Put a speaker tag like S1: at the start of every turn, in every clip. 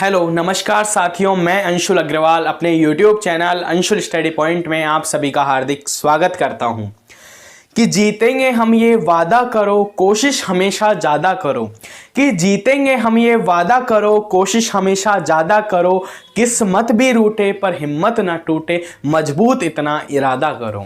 S1: Hello नमस्कार साथियों, मैं अंशुल अग्रवाल अपने YouTube channel Anshul study point में आप सभी का हार्दिक स्वागत करता हूं कि जीतेंगे हम ये वादा करो, कोशिश हमेशा ज़्यादा करो। कि जीतेंगे हम ये वादा करो, कोशिश हमेशा ज़्यादा करो। किस्मत भी रूठे पर हिम्मत ना टूटे, मजबूत इतना इरादा करो।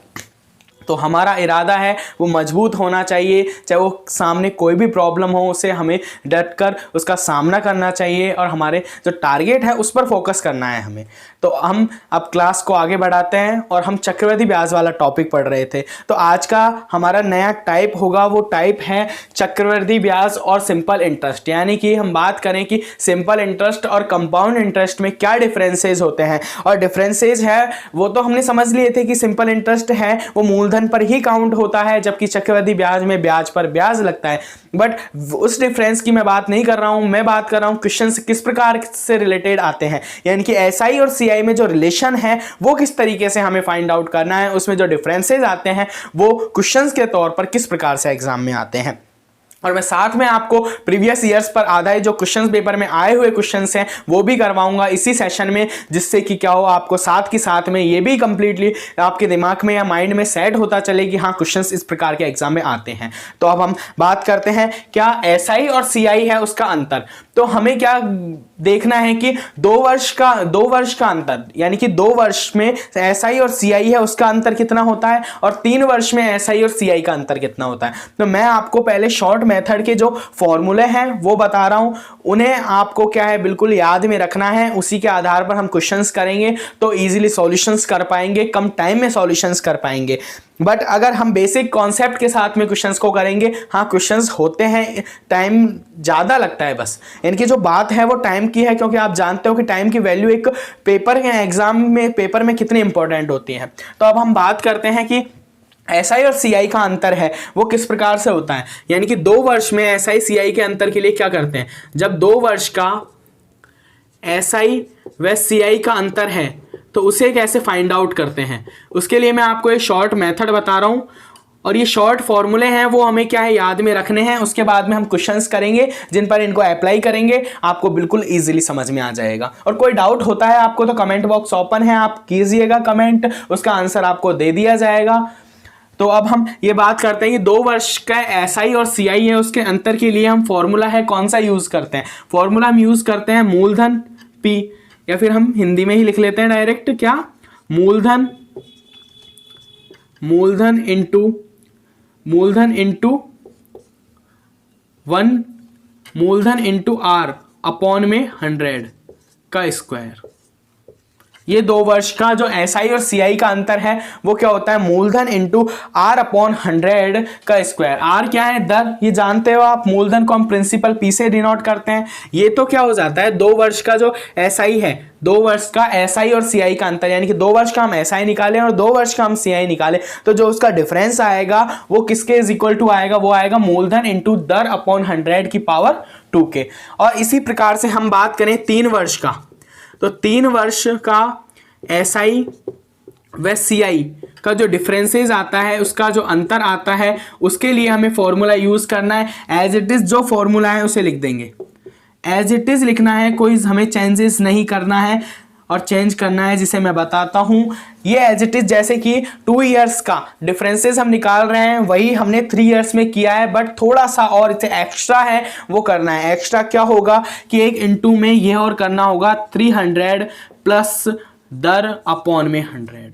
S1: तो हमारा इरादा है वो मजबूत होना चाहिए, चाहे वो सामने कोई भी प्रॉब्लम हो उसे हमें डटकर उसका सामना करना चाहिए और हमारे जो टारगेट है उस पर फोकस करना है हमें। तो हम अब क्लास को आगे बढ़ाते हैं और हम चक्रवृद्धि ब्याज वाला टॉपिक पढ़ रहे थे। तो आज का हमारा नया टाइप होगा, वो टाइप है चक्रवृद्धि ब्याज और सिंपल इंटरेस्ट। यानी कि हम बात करें कि सिंपल इंटरेस्ट और कंपाउंड इंटरेस्ट में क्या डिफरेंसेस होते हैं। और डिफरेंसेस है वो तो हमने समझ लिए थे कि सिंपल इंटरेस्ट है वो मूलधन पर ही काउंट होता है, जबकि चक्रवृद्धि ब्याज में ब्याज पर ब्याज लगता है। बट उस डिफरेंस की मैं बात नहीं कर रहा हूं, मैं बात कर रहा हूं क्वेश्चंस किस प्रकार से रिलेटेड आते हैं, यानी कि एसआई और सीआई में जो रिलेशन है वो किस तरीके से हमें फाइंड आउट करना है, उसमें जो डिफरेंसेस आते हैं वो क्वेश्चंस के तौर पर किस प्रकार से एग्जाम में आते हैं। और मैं साथ में आपको प्रीवियस ईयर्स पर आधारित जो क्वेश्चंस पेपर में आए हुए क्वेश्चंस हैं वो भी करवाऊंगा इसी सेशन में, जिससे कि क्या हो आपको साथ के साथ में ये भी कंप्लीटली आपके दिमाग में या माइंड में सेट होता चले कि हाँ क्वेश्चंस इस प्रकार के एग्जाम में आते हैं। तो अब हम बात करते हैं क्या एसआई और सीआई है उसका अंतर। तो हमें क्या देखना है कि 2 वर्ष का अंतर, यानी कि 2 वर्ष में एसआई और सीआई है उसका अंतर कितना होता है और 3 वर्ष में एसआई और सीआई का अंतर कितना होता है। तो मैं आपको पहले शॉर्ट मेथड के जो फॉर्मूले हैं वो बता रहा हूं, उन्हें आपको क्या है बिल्कुल याद में रखना है। उसी के आधार पर हम क्वेश्चंस करेंगे तो इजीली सॉल्यूशंस कर पाएंगे, कम टाइम में सॉल्यूशंस कर पाएंगे। बट अगर हम बेसिक कॉन्सेप्ट के साथ में क्वेश्चंस को करेंगे, हाँ क्वेश्चंस होते हैं, टाइम ज़्यादा लगता है बस, इनकी जो बात है वो टाइम की है, क्योंकि आप जानते हो कि टाइम की वैल्यू एक पेपर में कितनी इंपॉर्टेंट होती है। तो अब हम बात करते हैं कि एसआई और सीआई का अंतर है वो किस प्रकार से होता है। यानी कि 2 वर्ष में एसआई सीआई के अंतर के लिए क्या करते हैं, जब 2 वर्ष का एसआई व सीआई का अंतर है तो उसे कैसे फाइंड आउट करते हैं, उसके लिए मैं आपको एक शॉर्ट मेथड बता रहा हूं और ये शॉर्ट फॉर्मूले हैं वो हमें क्या है याद में रखने हैं। उसके बाद में हम क्वेश्चंस करेंगे जिन पर इनको अप्लाई करेंगे, आपको बिल्कुल इजीली समझ में आ जाएगा। और कोई डाउट होता है आपको तो कमेंट बॉक्स ओपन है, आप कीजिएगा कमेंट, उसका आंसर आपको दे दिया जाएगा। तो अब हम ये बात करते हैं कि 2 वर्ष का एसआई और सीआई है उसके अंतर के लिए हम फॉर्मूला है कौन सा यूज करते हैं। फॉर्मूला हम यूज करते हैं मूलधन पी, या फिर हम हिंदी में ही लिख लेते हैं डायरेक्ट, क्या मूलधन इंटू 1 मूलधन इंटू आर अपॉन में 100 का स्क्वायर। ये 2 वर्ष का जो एसआई और सीआई का अंतर है वो क्या होता है, मूलधन इंटू आर अपॉन 100 का स्क्वायर। आर क्या है, दर, ये जानते हो आप, मूलधन को हम प्रिंसिपल पी से डिनोट करते हैं। ये तो क्या हो जाता है 2 वर्ष का जो एसआई है, 2 वर्ष का एसआई और सीआई का अंतर, यानी कि 2 वर्ष का हम एसआई निकालें और 2 वर्ष का हम सीआई निकालें तो जो उसका डिफरेंस आएगा वो किसके इज इक्वल टू आएगा, वो आएगा मूलधन इंटू दर अपॉन 100 की पावर 2 के। और इसी प्रकार से हम बात करें 3 वर्ष का, तो 3 वर्ष का एसआई व सीआई का जो डिफरेंसेस आता है, उसका जो अंतर आता है, उसके लिए हमें फॉर्मूला यूज करना है। एज इट इज जो फॉर्मूला है उसे लिख देंगे, एज इट इज लिखना है, कोई हमें चेंजेस नहीं करना है और चेंज करना है जिसे मैं बताता हूं। ये एज इट इज, जैसे कि 2 इयर्स का डिफरेंसेस हम निकाल रहे हैं वही हमने 3 इयर्स में किया है, बट थोड़ा सा और इसे एक्स्ट्रा है वो करना है। एक्स्ट्रा क्या होगा कि एक इनटू में ये और करना होगा 300 प्लस दर अपॉन में 100।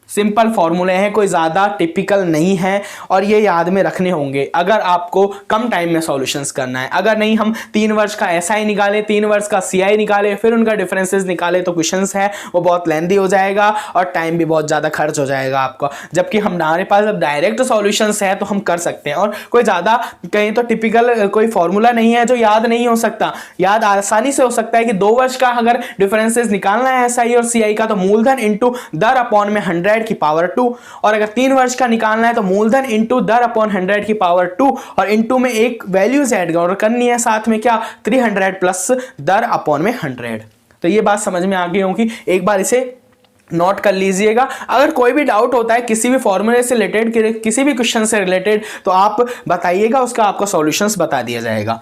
S1: सिंपल फॉर्मूले हैं, कोई ज़्यादा टिपिकल नहीं है और ये याद में रखने होंगे अगर आपको कम टाइम में सॉल्यूशंस करना है। अगर नहीं हम 3 वर्ष का एसआई निकाले, 3 वर्ष का सीआई निकाले, फिर उनका डिफरेंसेस निकाले तो क्वेश्चंस है वो बहुत लेंदी हो जाएगा और टाइम भी बहुत ज़्यादा खर्च हो जाएगा आपका। जबकि हमारे पास अब डायरेक्ट सॉल्यूशंस है तो हम कर सकते हैं और कोई ज़्यादा कहीं तो टिपिकल कोई फॉर्मूला नहीं है जो याद नहीं हो सकता। याद आसानी से हो सकता है कि 2 वर्ष का अगर डिफरेंसेस निकालना है एसआई और सीआई का तो मूलधन इंटू दर अपॉन में 100 की पावर 2, और अगर 3 वर्ष का निकालना है तो मूलधन इंटू दर अपॉन 100 की पावर 2 और इंटू में एक वैल्यूज ऐड करनी है साथ में, क्या 300 प्लस दर अपॉन में 100। तो ये बात समझ में आ गई होगी, एक बार इसे नोट कर लीजिएगा। अगर कोई भी डाउट होता है किसी भी फॉर्मूले से रिलेटेड, किसी भी क्वेश्चन से रिलेटेड, तो आप बताइएगा, उसका आपको सॉल्यूशंस बता दिया जाएगा।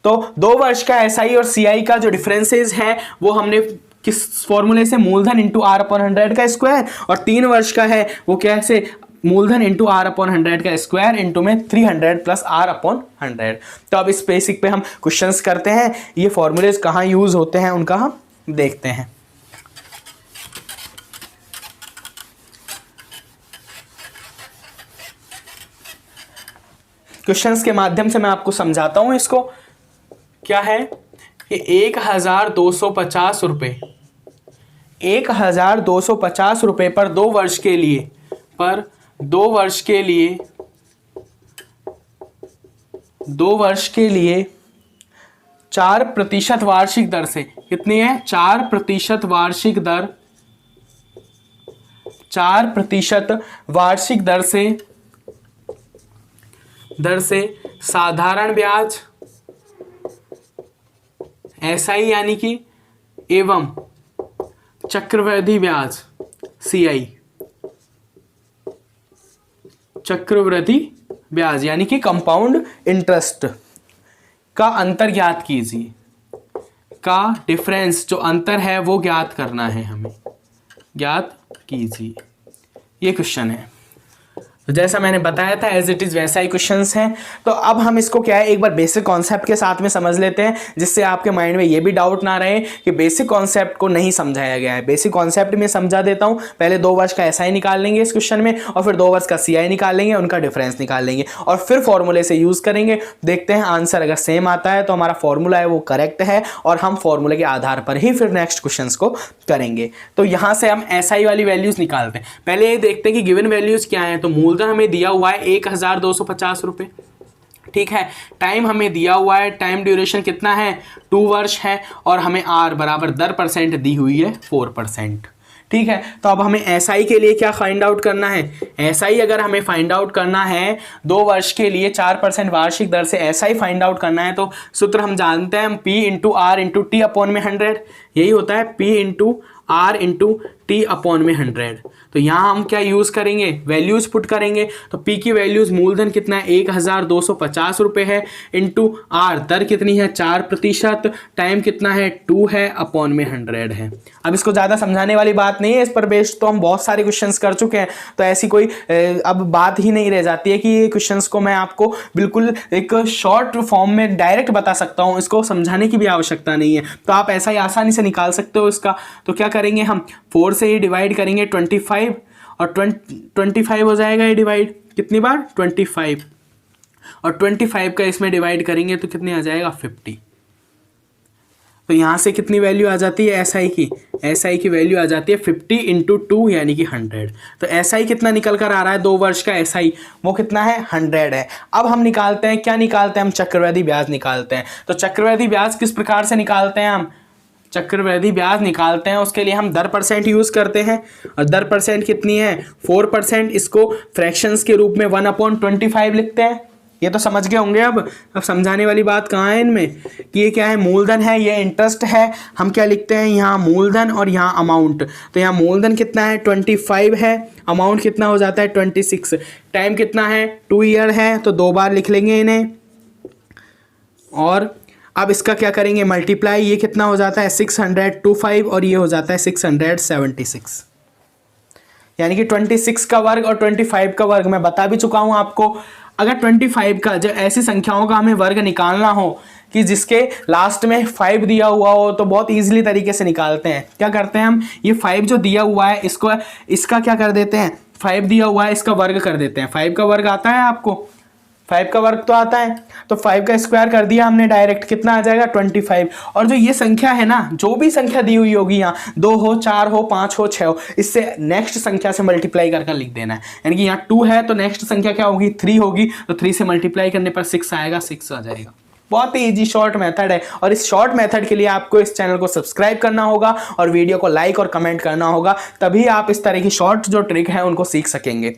S1: तो 2 वर्ष का एसआई और सीआई का जो डिफरेंसेस है वो हमने किस फॉर्मूले से, मूलधन इंटू आर अपॉन 100 का स्क्वायर, और 3 वर्ष का है वो कैसे, मूलधन इंटू आर अपॉन 100 का स्क्वायर इंटू में 300 प्लस आर अपॉन 100। तो अब इस बेसिक पे हम क्वेश्चंस करते हैं, ये फॉर्मूलेज कहाँ यूज होते हैं उनका हम देखते हैं। क्वेश्चंस के माध्यम से मैं आपको समझाता हूं इसको। क्या है कि 1250 रुपये, 1250 रुपये पर 2 वर्ष के लिए, 2 वर्ष के लिए 4% वार्षिक दर से, कितनी है, 4% वार्षिक दर, 4% वार्षिक दर से साधारण ब्याज एसआई यानी कि एवं चक्रवृद्धि ब्याज सीआई, चक्रवृद्धि ब्याज यानी कि कंपाउंड इंटरेस्ट का अंतर ज्ञात कीजिए, का डिफरेंस जो अंतर है वो ज्ञात करना है हमें, ज्ञात कीजिए, ये क्वेश्चन है। तो जैसा मैंने बताया था एज इट इज वैसा ही क्वेश्चंस हैं। तो अब हम इसको क्या है एक बार बेसिक कॉन्सेप्ट के साथ में समझ लेते हैं, जिससे आपके माइंड में ये भी डाउट ना रहे कि बेसिक कॉन्सेप्ट को नहीं समझाया गया है। बेसिक कॉन्सेप्ट में समझा देता हूं, पहले 2 वर्ष का एसआई निकाल लेंगे इस क्वेश्चन में, और फिर 2 वर्ष का सीआई निकाल लेंगे, उनका डिफरेंस निकाल लेंगे और फिर फॉर्मूले से यूज करेंगे। देखते हैं आंसर अगर सेम आता है तो हमारा फॉर्मूला है वो करेक्ट है, और हम फॉर्मूले के आधार पर ही फिर नेक्स्ट क्वेश्चन को करेंगे। तो यहां से हम एसआई वाली वैल्यूज निकालते हैं। पहले ये देखते हैं कि गिवन वैल्यूज क्या है। तो मूलधन हमें दिया हुआ है 1250 रुपये, ठीक है। टाइम हमें दिया हुआ है, टाइम ड्यूरेशन कितना है, 2 वर्ष है, और हमें आर बराबर दर परसेंट दी हुई है 4%, ठीक है। तो अब हमें एसआई के लिए क्या फाइंड आउट करना है, एसआई अगर हमें फाइंड आउट करना है 2 वर्ष के लिए 4% वार्षिक दर से एसआई फाइंड आउट करना है, तो सूत्र हम जानते हैं, P into r into t upon में 100, यही होता है P into r into t upon में 100। तो यहाँ हम क्या यूज़ करेंगे, वैल्यूज़ पुट करेंगे। तो P की वैल्यूज़ मूलधन कितना है 1250 रुपये है, इंटू आर दर कितनी है 4%, टाइम कितना है 2 है, अपॉन में 100 है। अब इसको ज़्यादा समझाने वाली बात नहीं है, इस पर बेस्ड तो हम बहुत सारे क्वेश्चंस कर चुके हैं, तो ऐसी कोई अब बात ही नहीं रह जाती है कि ये क्वेश्चंस को मैं आपको बिल्कुल एक शॉर्ट फॉर्म में डायरेक्ट बता सकता हूँ, इसको समझाने की भी आवश्यकता नहीं है। तो आप ऐसा ही आसानी से निकाल सकते हो इसका। तो क्या करेंगे हम, 4 से ही डिवाइड करेंगे 25, और 25 हो जाएगा ये डिवाइड कितनी बार, 25, और 25 का इसमें डिवाइड करेंगे तो कितनी आ जाएगा 50। तो यहाँ से कितनी वैल्यू आ जाती है एसआई की वैल्यू आ जाती है 50 इंटू 2 यानी कि 100। तो एसआई कितना निकल कर आ रहा है 2 वर्ष का एसआई, वो कितना है 100 है। अब हम निकालते हैं, क्या निकालते हैं हम, चक्रवृद्धि ब्याज निकालते हैं। तो चक्रवृद्धि ब्याज किस प्रकार से निकालते हैं हम, चक्रवृद्धि ब्याज निकालते हैं उसके लिए हम दर परसेंट यूज़ करते हैं, और दर परसेंट कितनी है 4%। इसको फ्रैक्शंस के रूप में 1/25 लिखते हैं। ये तो समझ गए होंगे। अब समझाने वाली बात कहाँ है इनमें कि ये क्या है, मूलधन है, ये इंटरेस्ट है। हम क्या लिखते हैं यहाँ मूलधन और यहाँ अमाउंट। तो यहाँ मूलधन कितना है 25 है, अमाउंट कितना हो जाता है 26, टाइम कितना है 2 ईयर है, तो 2 बार लिख लेंगे इन्हें। और अब इसका क्या करेंगे मल्टीप्लाई, ये कितना हो जाता है 625 और ये हो जाता है 676, यानी कि 26 का वर्ग और 25 का वर्ग। मैं बता भी चुका हूं आपको, अगर 25 का जो ऐसी संख्याओं का हमें वर्ग निकालना हो कि जिसके लास्ट में 5 दिया हुआ हो, तो बहुत ईजिली तरीके से निकालते हैं। क्या करते हैं हम, ये 5 जो दिया हुआ है इसको, इसका क्या कर देते हैं, 5 दिया हुआ है इसका वर्ग कर देते हैं। 5 का वर्ग आता है आपको, 5 का वर्ग तो आता है, तो 5 का स्क्वायर कर दिया हमने डायरेक्ट, कितना आ जाएगा 25। और जो ये संख्या है ना, जो भी संख्या दी हुई होगी यहाँ 2 हो, 4 हो, 5 हो, 6 हो, इससे नेक्स्ट संख्या से मल्टीप्लाई कर लिख देना है। यानी कि यहाँ 2 है तो नेक्स्ट संख्या क्या होगी 3 होगी, तो 3 से मल्टीप्लाई करने पर 6 आएगा, 6 आ जाएगा। बहुत ही इजी शॉर्ट मेथड है, और इस शॉर्ट मेथड के लिए आपको इस चैनल को सब्सक्राइब करना होगा और वीडियो को लाइक और कमेंट करना होगा, तभी आप इस तरह की शॉर्ट जो ट्रिक है उनको सीख सकेंगे।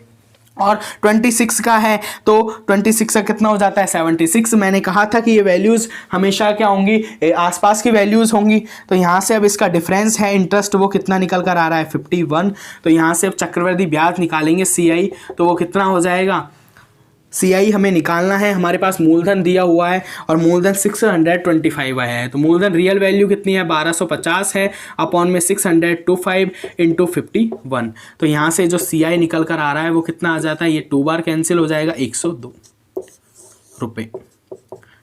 S1: और 26 का है तो 26 का कितना हो जाता है 76। मैंने कहा था कि ये वैल्यूज़ हमेशा क्या होंगी, आसपास की वैल्यूज़ होंगी। तो यहाँ से अब इसका डिफरेंस है इंटरेस्ट, वो कितना निकल कर आ रहा है 51। तो यहाँ से अब चक्रवृद्धि ब्याज निकालेंगे CI, तो वो कितना हो जाएगा CI हमें निकालना है, हमारे पास मूलधन दिया हुआ है और मूलधन 625 आया है। तो मूलधन रियल वैल्यू कितनी है, 1250 है, अपॉन में 625 इंटू 51। तो यहाँ से जो CI निकल कर आ रहा है वो कितना आ जाता है, ये 2 बार कैंसिल हो जाएगा, 102 रुपये।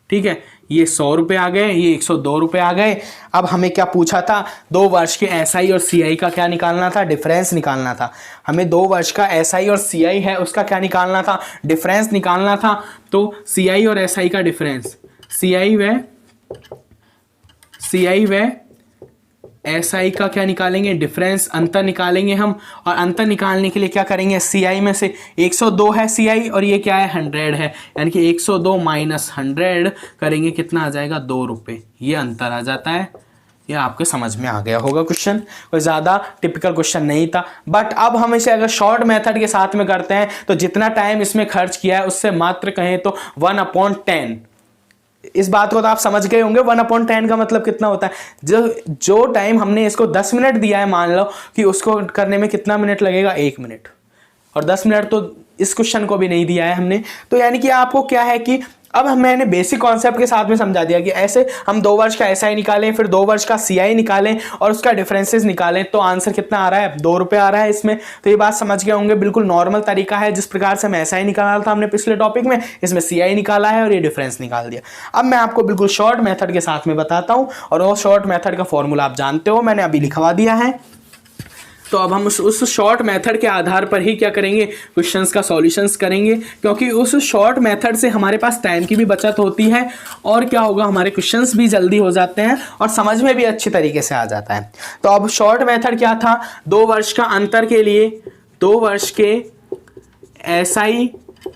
S1: ठीक है, ये 100 रुपये आ गए, ये 102 रुपये आ गए। अब हमें क्या पूछा था, 2 वर्ष के SI और CI का क्या निकालना था, डिफरेंस निकालना था। हमें 2 वर्ष का SI और CI है उसका क्या निकालना था, डिफरेंस निकालना था। तो CI और SI का डिफरेंस, CI व SI का क्या निकालेंगे, डिफरेंस, अंतर निकालेंगे हम। और अंतर निकालने के लिए क्या करेंगे, CI में से 102 है CI और ये क्या है, 100 है, यानी कि 102 माइनस 100 करेंगे, कितना आ जाएगा, 2 रुपये। ये अंतर आ जाता है। ये आपके समझ में आ गया होगा क्वेश्चन, कोई ज़्यादा टिपिकल क्वेश्चन नहीं था। बट अब हम इसे अगर शॉर्ट मेथड के साथ में करते हैं तो जितना टाइम इसमें खर्च किया है उससे मात्र कहें तो 1/10। इस बात को तो आप समझ गए होंगे, 1/10 का मतलब कितना होता है, जो टाइम हमने इसको 10 मिनट दिया है, मान लो कि उसको करने में कितना मिनट लगेगा, 1 मिनट। और 10 मिनट तो इस क्वेश्चन को भी नहीं दिया है हमने। तो यानी कि आपको क्या है कि अब मैंने बेसिक कॉन्सेप्ट के साथ में समझा दिया कि ऐसे हम 2 वर्ष का SI निकालें, फिर 2 वर्ष का CI निकालें और उसका डिफरेंसेस निकालें, तो आंसर कितना आ रहा है, 2 रुपये आ रहा है इसमें। तो ये बात समझ गए होंगे, बिल्कुल नॉर्मल तरीका है। जिस प्रकार से हम SI निकाला था हमने पिछले टॉपिक में, इसमें CI निकाला है और ये डिफरेंस निकाल दिया। अब मैं आपको बिल्कुल शॉर्ट मेथड के साथ में बताता हूँ, और वो शॉर्ट मेथड का फॉर्मूला आप जानते हो, मैंने अभी लिखवा दिया है। तो अब हम उस शॉर्ट मेथड के आधार पर ही क्या करेंगे, क्वेश्चंस का सॉल्यूशंस करेंगे, क्योंकि उस शॉर्ट मेथड से हमारे पास टाइम की भी बचत होती है और क्या होगा, हमारे क्वेश्चंस भी जल्दी हो जाते हैं और समझ में भी अच्छी तरीके से आ जाता है। तो अब शॉर्ट मेथड क्या था, 2 वर्ष का अंतर के लिए 2 वर्ष के SI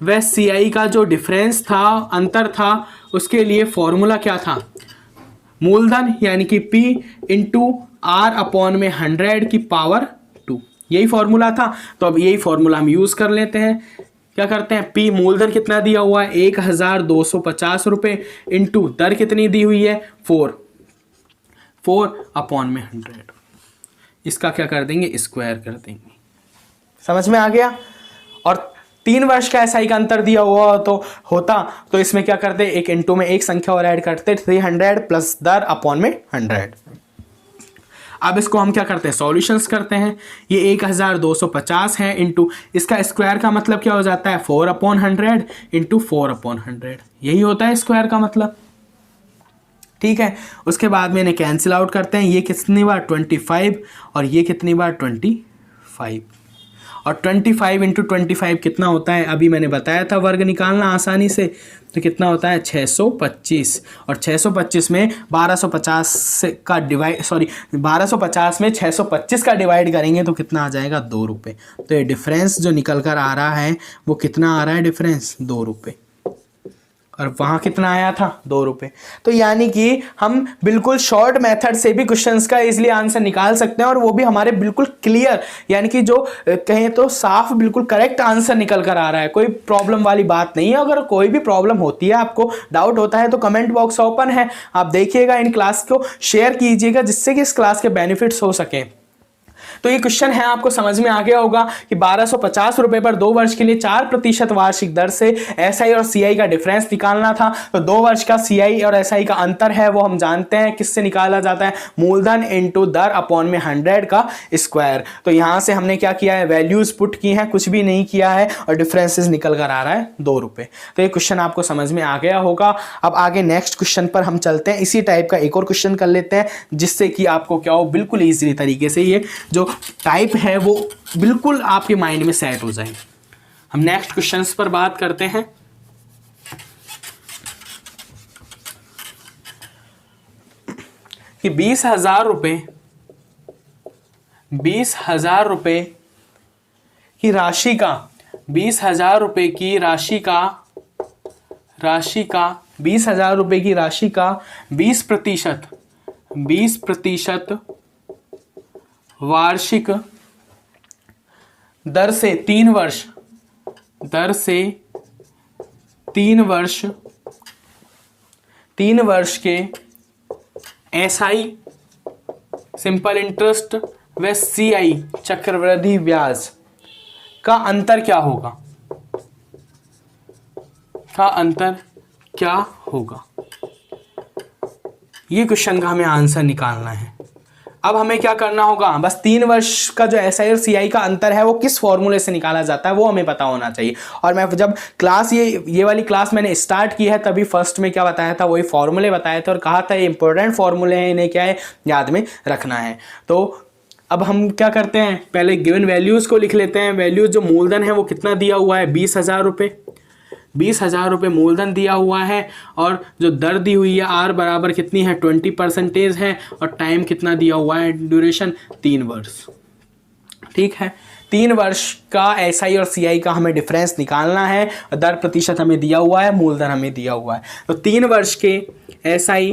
S1: व CI का जो डिफरेंस था, अंतर था, उसके लिए फॉर्मूला क्या था, मूलधन यानी कि P इंटू R अपॉन में 100 की पावर 2, यही फॉर्मूला था। तो अब यही फॉर्मूला हम यूज कर लेते हैं। क्या करते हैं, P मूलधन कितना दिया हुआ है, 1250 रुपये, इंटू दर कितनी दी हुई है, 4 अपॉन में 100। इसका क्या कर देंगे, स्क्वायर कर देंगे। समझ में आ गया। और 3 वर्ष का SI का अंतर दिया हुआ तो इसमें क्या करते, एक इंटू में एक संख्या और ऐड करते, 300 प्लस दर अपॉन में 100। अब इसको हम क्या करते हैं, सॉल्यूशंस करते हैं। ये 1250 है, इंटू इसका स्क्वायर का मतलब क्या हो जाता है, 4/100 इंटू 4/100, यही होता है स्क्वायर का मतलब। ठीक है, उसके बाद में इन्हें कैंसिल आउट करते हैं। ये कितनी बार, 25, और ये कितनी बार, 25। और 25 इंटू 25 कितना होता है, अभी मैंने बताया था वर्ग निकालना आसानी से, तो कितना होता है, 625। और 625 में 1250 में 625 का डिवाइड करेंगे तो कितना आ जाएगा, 2 रुपये। तो ये डिफरेंस जो निकल कर आ रहा है वो कितना आ रहा है, डिफरेंस 2 रुपये। और वहाँ कितना आया था, 2 रुपये। तो यानी कि हम बिल्कुल शॉर्ट मेथड से भी क्वेश्चंस का इजीली आंसर निकाल सकते हैं, और वो भी हमारे बिल्कुल क्लियर, यानी कि जो कहें तो साफ बिल्कुल करेक्ट आंसर निकल कर आ रहा है, कोई प्रॉब्लम वाली बात नहीं है। अगर कोई भी प्रॉब्लम होती है, आपको डाउट होता है, तो कमेंट बॉक्स ओपन है, आप देखिएगा, इन क्लास को शेयर कीजिएगा जिससे कि इस क्लास के बेनिफिट्स हो सके। तो ये क्वेश्चन है, आपको समझ में आ गया होगा कि 1250 रुपए पर 2 वर्ष के लिए 4% वार्षिक दर से SI और CI का डिफरेंस निकालना था। तो 2 वर्ष का CI और SI का अंतर है वो हम जानते हैं किससे निकाला जाता है, मूलधन इंटू दर अपॉन में 100 का स्क्वायर। तो यहां से हमने क्या किया है, वैल्यूज पुट की हैं, कुछ भी नहीं किया है, और डिफरेंसेस निकल कर आ रहा है 2 रुपये। तो ये क्वेश्चन आपको समझ में आ गया होगा। अब आगे नेक्स्ट क्वेश्चन पर हम चलते हैं। इसी टाइप का एक और क्वेश्चन कर लेते हैं, जिससे कि आपको क्या हो, बिल्कुल ईजी तरीके से ये जो टाइप है वो बिल्कुल आपके माइंड में सेट हो जाए। हम नेक्स्ट क्वेश्चंस पर बात करते हैं। कि 20,000 रुपए की राशि का 20,000 रुपए की राशि का 20,000 रुपए की राशि का 20% वार्षिक दर से 3 वर्ष के SI सिंपल इंटरेस्ट व CI चक्रवृद्धि ब्याज का अंतर क्या होगा। का अंतर क्या होगा, ये क्वेश्चन का हमें आंसर निकालना है। अब हमें क्या करना होगा, बस 3 वर्ष का जो एसआई और सीआई का अंतर है वो किस फॉर्मूले से निकाला जाता है वो हमें पता होना चाहिए। और मैं जब क्लास ये वाली क्लास मैंने स्टार्ट की है तभी फर्स्ट में क्या बताया था, वही फॉर्मूले बताए थे और कहा था ये इंपॉर्टेंट फॉर्मूले हैं, इन्हें क्या है याद में रखना है। तो अब हम क्या करते हैं, पहले गिवन वैल्यूज़ को लिख लेते हैं। वैल्यूज जो मूलधन है वो कितना दिया हुआ है, 20,000 रुपये। 20,000 रुपये मूलधन दिया हुआ है और जो दर दी हुई है आर बराबर कितनी है, 20% है और टाइम कितना दिया हुआ है, ड्यूरेशन 3 वर्ष। ठीक है, 3 वर्ष का एसआई और सीआई का हमें डिफरेंस निकालना है और दर प्रतिशत हमें दिया हुआ है, मूलधन हमें दिया हुआ है। तो 3 वर्ष के एसआई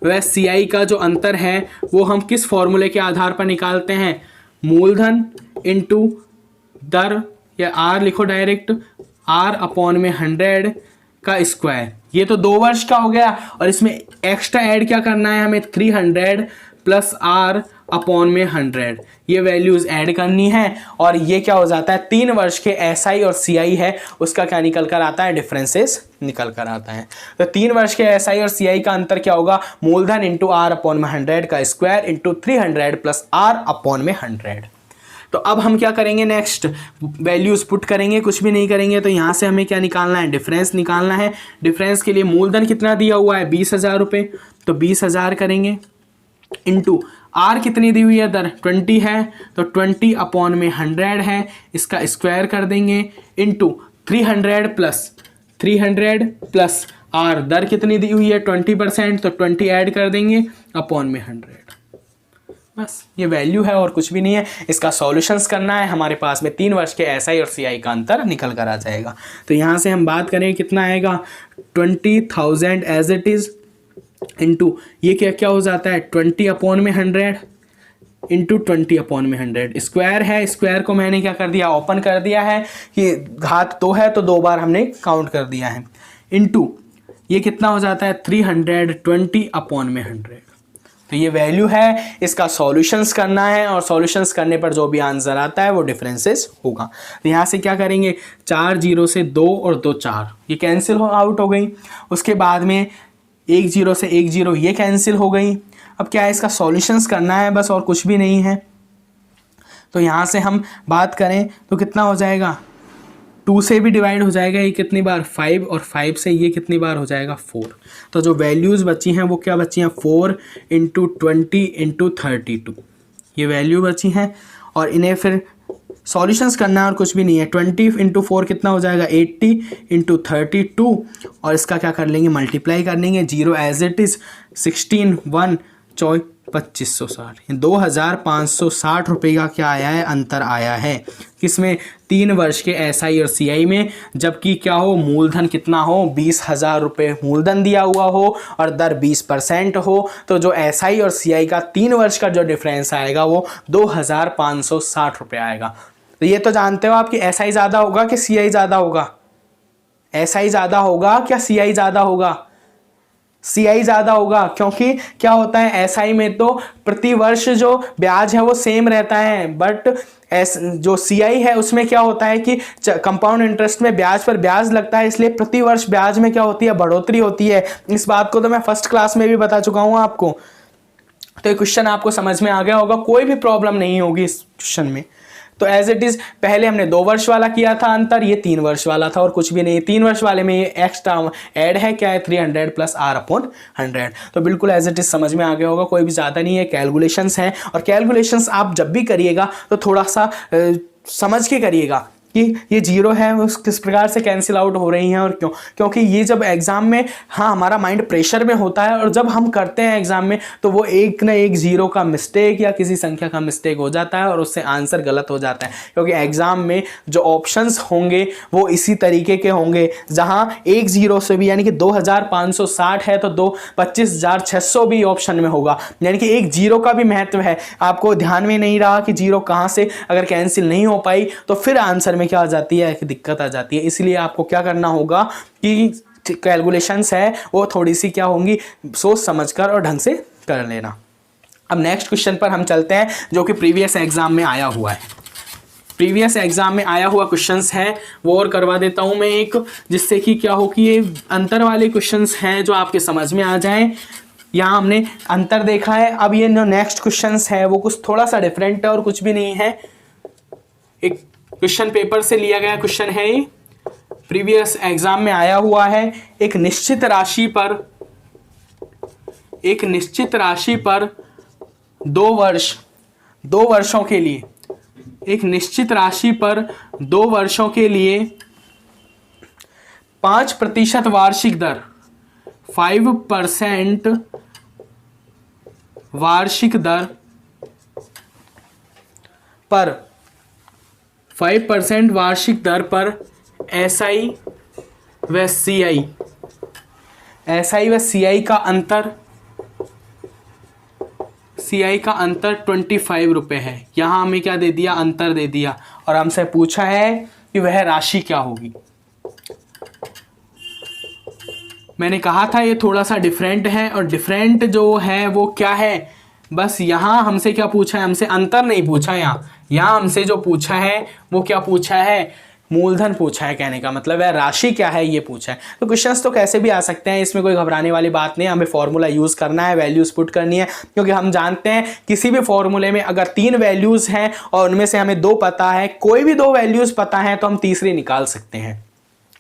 S1: व सीआई का जो अंतर है वो हम किस फॉर्मूले के आधार पर निकालते हैं, मूलधन इंटू दर, या आर लिखो डायरेक्ट, आर अपॉन में 100 का स्क्वायर। ये तो 2 वर्ष का हो गया और इसमें एक्स्ट्रा ऐड क्या करना है हमें, 300 प्लस आर अपॉन में 100, ये वैल्यूज ऐड करनी है और ये क्या हो जाता है, 3 वर्ष के एसआई और सीआई है उसका क्या निकल कर आता है, डिफरेंसेस निकल कर आता है। तो 3 वर्ष के एसआई और सीआई का अंतर क्या होगा, मूलधन इंटू आर अपॉन में 100 का square into 300 plus r upon में 100। तो अब हम क्या करेंगे, नेक्स्ट वैल्यूज पुट करेंगे, कुछ भी नहीं करेंगे। तो यहाँ से हमें क्या निकालना है, डिफरेंस निकालना है। डिफरेंस के लिए मूलधन कितना दिया हुआ है, 20,000 रुपये, तो 20,000 करेंगे इंटू आर कितनी दी हुई है, दर 20 है तो 20 अपॉन में 100 है, इसका स्क्वायर कर देंगे इंटू 300 प्लस आर, दर कितनी दी हुई है 20%, तो 20 ऐड कर देंगे अपॉन में 100। बस ये वैल्यू है और कुछ भी नहीं है। इसका सॉल्यूशंस करना है, हमारे पास में 3 वर्ष के एसआई और सीआई का अंतर निकल कर आ जाएगा। तो यहाँ से हम बात करें कितना आएगा, 20,000 एज इट इज़ इंटू ये क्या हो जाता है, 20 अपॉन में 100 इंटू 20 अपॉन में 100, स्क्वायर है, स्क्वायर को मैंने क्या कर दिया, ओपन कर दिया है कि घात 2 है तो 2 बार हमने काउंट कर दिया है, इंटू ये कितना हो जाता है 320 अपॉन में 100। तो ये वैल्यू है, इसका सॉल्यूशंस करना है और सॉल्यूशंस करने पर जो भी आंसर आता है वो डिफरेंसेस होगा। तो यहाँ से क्या करेंगे, 4 0 से 2 और 2 4 ये कैंसिल आउट हो गई। उसके बाद में 1 0 से 1 0 ये कैंसिल हो गई। अब क्या है, इसका सॉल्यूशंस करना है बस और कुछ भी नहीं है। तो यहाँ से हम बात करें तो कितना हो जाएगा, 2 से भी डिवाइड हो जाएगा ये कितनी बार, 5, और 5 से ये कितनी बार हो जाएगा, 4। तो जो वैल्यूज़ बची हैं वो क्या बची हैं, 4 इंटू 20 इंटू 32 ये वैल्यू बची हैं। और इन्हें फिर सॉल्यूशंस करना है और कुछ भी नहीं है। 20 इंटू 4 कितना हो जाएगा, 80 इंटू 32 और इसका क्या कर लेंगे, मल्टीप्लाई कर लेंगे, 0 एज इट इज़, 16 1 2560, 2,560 रुपये का क्या आया है, अंतर आया है। किसमें, 3 वर्ष के एसआई और सीआई में, जबकि क्या हो, मूलधन कितना हो, 20,000 रुपये मूलधन दिया हुआ हो और दर 20% हो। तो जो एसआई और सीआई का 3 वर्ष का जो डिफरेंस आएगा वो 2,560 रुपये आएगा। तो ये तो जानते हो आप कि एसआई ज़्यादा होगा कि सीआई ज़्यादा होगा, एसआई ज़्यादा होगा क्या सीआई ज़्यादा होगा, सीआई ज़्यादा होगा। क्योंकि क्या होता है, एसआई में तो प्रति वर्ष जो ब्याज है वो सेम रहता है, बट जो सीआई है उसमें क्या होता है कि कंपाउंड इंटरेस्ट में ब्याज पर ब्याज लगता है, इसलिए प्रति वर्ष ब्याज में क्या होती है, बढ़ोतरी होती है। इस बात को तो मैं फर्स्ट क्लास में भी बता चुका हूँ आपको। तो ये क्वेश्चन आपको समझ में आ गया होगा, कोई भी प्रॉब्लम नहीं होगी इस क्वेश्चन में। तो एज इट इज़ पहले हमने 2 वर्ष वाला किया था अंतर, ये 3 वर्ष वाला था और कुछ भी नहीं। 3 वर्ष वाले में ये एक्स्ट्रा ऐड है, क्या है, 300 प्लस आर अपॉन 100। तो बिल्कुल एज इट इज़ समझ में आ गया होगा, कोई भी ज़्यादा नहीं है, कैलकुलेशंस है। और कैलकुलेशंस आप जब भी करिएगा तो थोड़ा सा समझ के करिएगा कि ये 0 है वो किस प्रकार से कैंसिल आउट हो रही हैं और क्यों। क्योंकि ये जब एग्ज़ाम में, हाँ, हमारा माइंड प्रेशर में होता है और जब हम करते हैं एग्ज़ाम में तो वो एक ना एक 0 का मिस्टेक या किसी संख्या का मिस्टेक हो जाता है और उससे आंसर गलत हो जाता है। क्योंकि एग्ज़ाम में जो ऑप्शंस होंगे वो इसी तरीके के होंगे, जहाँ एक 0 से भी, यानी कि 2,560 है तो 25,600 भी ऑप्शन में होगा, यानी कि एक 0 का भी महत्व है। आपको ध्यान में नहीं रहा कि 0 कहाँ से अगर कैंसिल नहीं हो पाई तो फिर आंसर में क्या आ जाती है, एक दिक्कत आ जाती है। इसलिए आपको क्या करना होगा कि कैलकुलेशंस है वो थोड़ी सी क्या होंगी, सोच समझकर और ढंग से कर लेना। अब नेक्स्ट क्वेश्चन पर हम चलते हैं जो कि प्रीवियस एग्जाम में आया हुआ है। प्रीवियस एग्जाम में आया हुआ क्वेश्चंस है वो और करवा देता हूं मैं एक, जिससे कि क्या हो कि ये अंतर वाले क्वेश्चंस हैं जो आपके समझ में आ जाएं। यहाँ हमने अंतर देखा है, अब ये जो नेक्स्ट क्वेश्चंस है वो कुछ थोड़ा सा डिफरेंट है और कुछ भी नहीं है। एक क्वेश्चन पेपर से लिया गया क्वेश्चन है, ये प्रीवियस एग्जाम में आया हुआ है। एक निश्चित राशि पर 2 वर्षों के लिए, एक निश्चित राशि पर 2 वर्षों के लिए 5% वार्षिक दर, 5% वार्षिक दर पर 5% वार्षिक दर पर SI व CI का अंतर, CI का अंतर 25 रुपये है। यहाँ हमें क्या दे दिया, अंतर दे दिया, और हमसे पूछा है कि वह राशि क्या होगी। मैंने कहा था ये थोड़ा सा डिफरेंट है, और डिफरेंट जो है वो क्या है, बस यहाँ हमसे क्या पूछा है, हमसे अंतर नहीं पूछा। यहाँ हमसे जो पूछा है वो क्या पूछा है, मूलधन पूछा है। कहने का मतलब है राशि क्या है ये पूछा है। तो क्वेश्चंस तो कैसे भी आ सकते हैं, इसमें कोई घबराने वाली बात नहीं है। हमें फॉर्मूला यूज़ करना है, वैल्यूज़ पुट करनी है, क्योंकि हम जानते हैं किसी भी फॉर्मूले में अगर 3 वैल्यूज़ हैं और उनमें से हमें 2 पता है, कोई भी 2 वैल्यूज़ पता है तो हम तीसरी निकाल सकते हैं।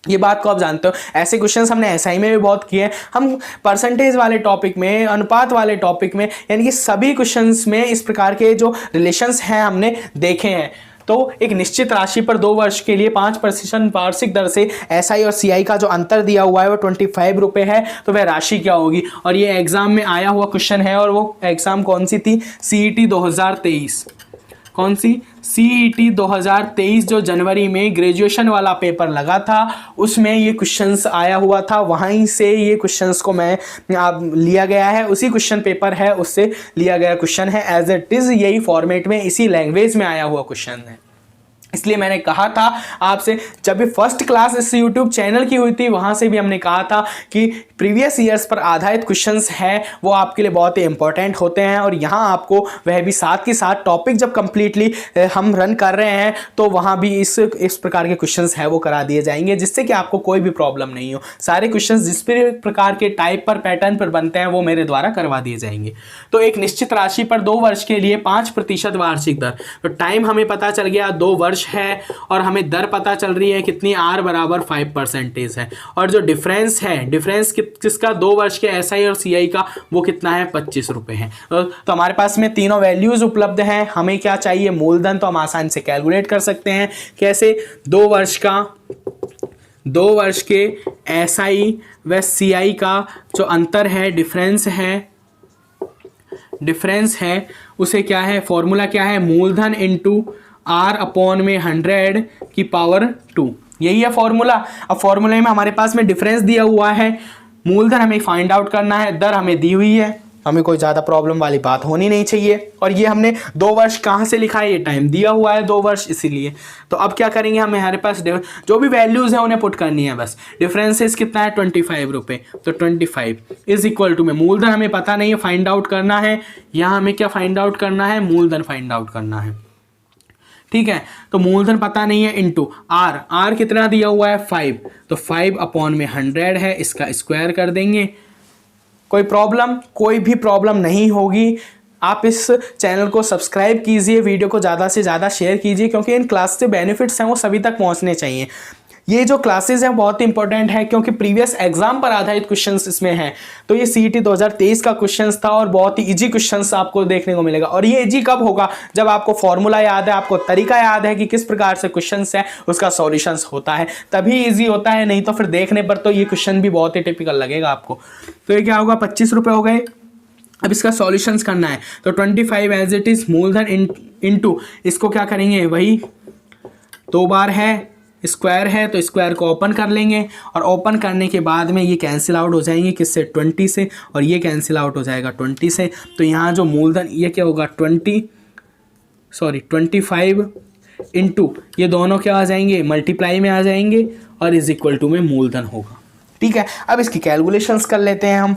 S1: ये बात को आप जानते हो। ऐसे क्वेश्चंस हमने एसआई में भी बहुत किए हैं। हम परसेंटेज वाले टॉपिक में, अनुपात वाले टॉपिक में, यानी कि सभी क्वेश्चंस में इस प्रकार के जो रिलेशंस हैं हमने देखे हैं। तो एक निश्चित राशि पर 2 वर्ष के लिए 5% वार्षिक दर से एसआई और सीआई का जो अंतर दिया हुआ है वो 25 रुपये है। तो वह राशि क्या होगी, और ये एग्जाम में आया हुआ क्वेश्चन है। और वो एग्जाम कौन सी थी, सीईटी 2023। कौन सी, सीईटी 2023 जो जनवरी में ग्रेजुएशन वाला पेपर लगा था उसमें ये क्वेश्चंस आया हुआ था। वहीं से ये क्वेश्चंस को मैं लिया गया है, उसी क्वेश्चन पेपर है उससे लिया गया क्वेश्चन है। एज इट इज़ यही फॉर्मेट में, इसी लैंग्वेज में आया हुआ क्वेश्चन है। इसलिए मैंने कहा था आपसे, जब भी फर्स्ट क्लास इस यूट्यूब चैनल की हुई थी वहाँ से भी हमने कहा था कि प्रीवियस ईयर्स पर आधारित क्वेश्चंस हैं वो आपके लिए बहुत ही इंपॉर्टेंट होते हैं। और यहाँ आपको वह भी साथ के साथ टॉपिक जब कंप्लीटली हम रन कर रहे हैं तो वहाँ भी इस प्रकार के क्वेश्चंस है वो करा दिए जाएंगे, जिससे कि आपको कोई भी प्रॉब्लम नहीं हो। सारे क्वेश्चंस जिस भी प्रकार के टाइप पर, पैटर्न पर बनते हैं वो मेरे द्वारा करवा दिए जाएंगे। तो एक निश्चित राशि पर 2 वर्ष के लिए 5% वार्षिक दर, तो टाइम हमें पता चल गया 2 वर्ष है, और हमें दर पता चल रही है कितनी, R बराबर 5% है। और जो डिफरेंस है, डिफरेंस किसका, 2 वर्ष के एसआई और सीआई का, वो कितना है, 25 रुपये है। तो हमारे पास में तीनों वैल्यूज उपलब्ध हैं। हमें क्या चाहिए, मूलधन, तो हम आसानी से कैलकुलेट कर सकते हैं। कैसे, 2 वर्ष के एसआई व सीआई का जो अंतर है, डिफरेंस है उसे क्या है, फॉर्मूला क्या है, मूलधन इंटू R अपॉन में 100 की पावर 2, यही है फॉर्मूला। अब फॉर्मूले में हमारे पास में डिफरेंस दिया हुआ है, मूलधन हमें फाइंड आउट करना है, दर हमें दी हुई है, हमें कोई ज़्यादा प्रॉब्लम वाली बात होनी नहीं चाहिए। और ये हमने 2 वर्ष कहाँ से लिखा है, ये टाइम दिया हुआ है 2 वर्ष, इसीलिए। तो अब क्या करेंगे, हमें हमारे पास जो भी वैल्यूज़ हैं उन्हें पुट करनी है बस। डिफरेंसेस कितना है, 25 रुपये, तो 25 इज इक्वल टू में मूलधन हमें पता नहीं है, फाइंड आउट करना है। यहाँ हमें क्या फाइंड आउट करना है, मूलधन फाइंड आउट करना है, ठीक है। तो मूलधन पता नहीं है, इंटू R कितना दिया हुआ है, 5, तो 5 अपॉन में 100 है, इसका स्क्वायर कर देंगे। कोई भी प्रॉब्लम नहीं होगी। आप इस चैनल को सब्सक्राइब कीजिए, वीडियो को ज़्यादा से ज़्यादा शेयर कीजिए, क्योंकि इन क्लास से बेनिफिट्स हैं वो सभी तक पहुंचने चाहिए। ये जो क्लासेस हैं बहुत इंपॉर्टेंट है, क्योंकि प्रीवियस एग्जाम पर आधारित क्वेश्चंस इसमें हैं। तो ये सीईटी 2023 का क्वेश्चंस था और बहुत ही इजी क्वेश्चंस आपको देखने को मिलेगा। और ये इजी कब होगा, जब आपको फॉर्मूला याद है, आपको तरीका याद है कि किस प्रकार से क्वेश्चंस है उसका सॉल्यूशंस होता है, तभी इजी होता है। नहीं तो फिर देखने पर तो ये क्वेश्चन भी बहुत ही टिपिकल लगेगा आपको। तो ये क्या होगा, 25 रुपये हो गए। अब इसका सॉल्यूशंस करना है, तो 25 एज इट इज मूलधन इंटू इसको क्या करेंगे, वही 2 बार है, स्क्वायर है तो स्क्वायर को ओपन कर लेंगे, और ओपन करने के बाद में ये कैंसिल आउट हो जाएंगे किससे, 20 से, और ये कैंसिल आउट हो जाएगा 20 से। तो यहाँ जो मूलधन ये क्या होगा, 25 इंटू ये दोनों क्या आ जाएंगे, मल्टीप्लाई में आ जाएंगे, और इज इक्वल टू में मूलधन होगा, ठीक है। अब इसकी कैलकुलेशंस कर लेते हैं हम।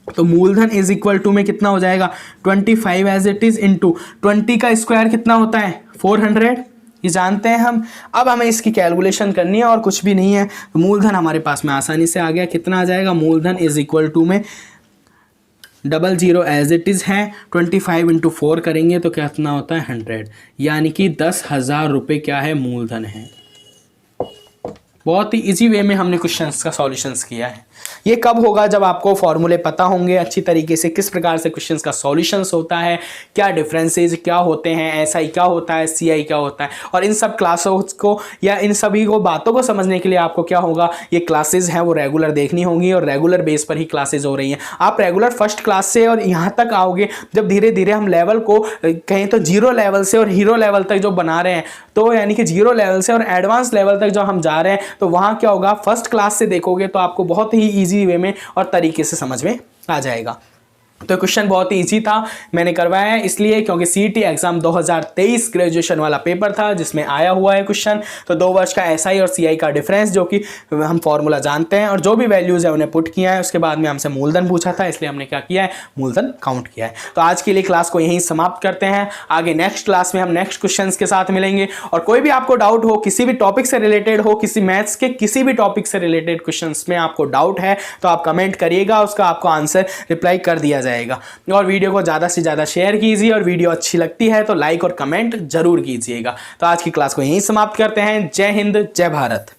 S1: तो मूलधन इज इक्वल टू में कितना हो जाएगा, 25 एज इट इज इंटू 20 का स्क्वायर कितना होता है, 400, ये जानते हैं हम। अब हमें इसकी कैलकुलेशन करनी है और कुछ भी नहीं है। तो मूलधन हमारे पास में आसानी से आ गया। कितना आ जाएगा? मूलधन इज इक्वल टू में 00 एज इट इज़ है, 25 इंटू 4 करेंगे तो कितना होता है? 100, यानी कि 10,000 रुपये क्या है? मूलधन है। बहुत ही इजी वे में हमने क्वेश्चंस का सॉल्यूशंस किया है। ये कब होगा? जब आपको फॉर्मूले पता होंगे अच्छी तरीके से, किस प्रकार से क्वेश्चंस का सॉल्यूशंस होता है, क्या डिफरेंसेस क्या होते हैं, एसआई क्या होता है, सीआई क्या होता है। और इन सब क्लासों को या इन सभी को बातों को समझने के लिए आपको क्या होगा? ये क्लासेज हैं वो रेगुलर देखनी होंगी और रेगुलर बेस पर ही क्लासेज हो रही हैं। आप रेगुलर फर्स्ट क्लास से और यहाँ तक आओगे जब धीरे धीरे हम लेवल को कहें तो 0 लेवल से और हीरो लेवल तक जो बना रहे हैं, तो यानी कि 0 लेवल से और एडवांस लेवल तक जो हम जा रहे हैं, तो वहाँ क्या होगा? फर्स्ट क्लास से देखोगे तो आपको बहुत ही ईजी वे में और तरीके से समझ में आ जाएगा। तो क्वेश्चन बहुत ही इजी था, मैंने करवाया है इसलिए क्योंकि सीईटी एग्जाम 2023 ग्रेजुएशन वाला पेपर था जिसमें आया हुआ है क्वेश्चन। तो 2 वर्ष का एसआई और सीआई का डिफरेंस जो कि हम फॉर्मूला जानते हैं और जो भी वैल्यूज है उन्हें पुट किया है। उसके बाद में हमसे मूलधन पूछा था, इसलिए हमने क्या किया है? मूलधन काउंट किया है। तो आज के लिए क्लास को यहीं समाप्त करते हैं। आगे नेक्स्ट क्लास में हम नेक्स्ट क्वेश्चन के साथ मिलेंगे। और कोई भी आपको डाउट हो, किसी भी टॉपिक से रिलेटेड हो, किसी मैथ्स के किसी भी टॉपिक से रिलेटेड क्वेश्चन में आपको डाउट है तो आप कमेंट करिएगा, उसका आपको आंसर रिप्लाई कर दिया जाएगा। और वीडियो को ज़्यादा से ज़्यादा शेयर कीजिए और वीडियो अच्छी लगती है तो लाइक और कमेंट जरूर कीजिएगा। तो आज की क्लास को यहीं समाप्त करते हैं। जय हिंद, जय भारत।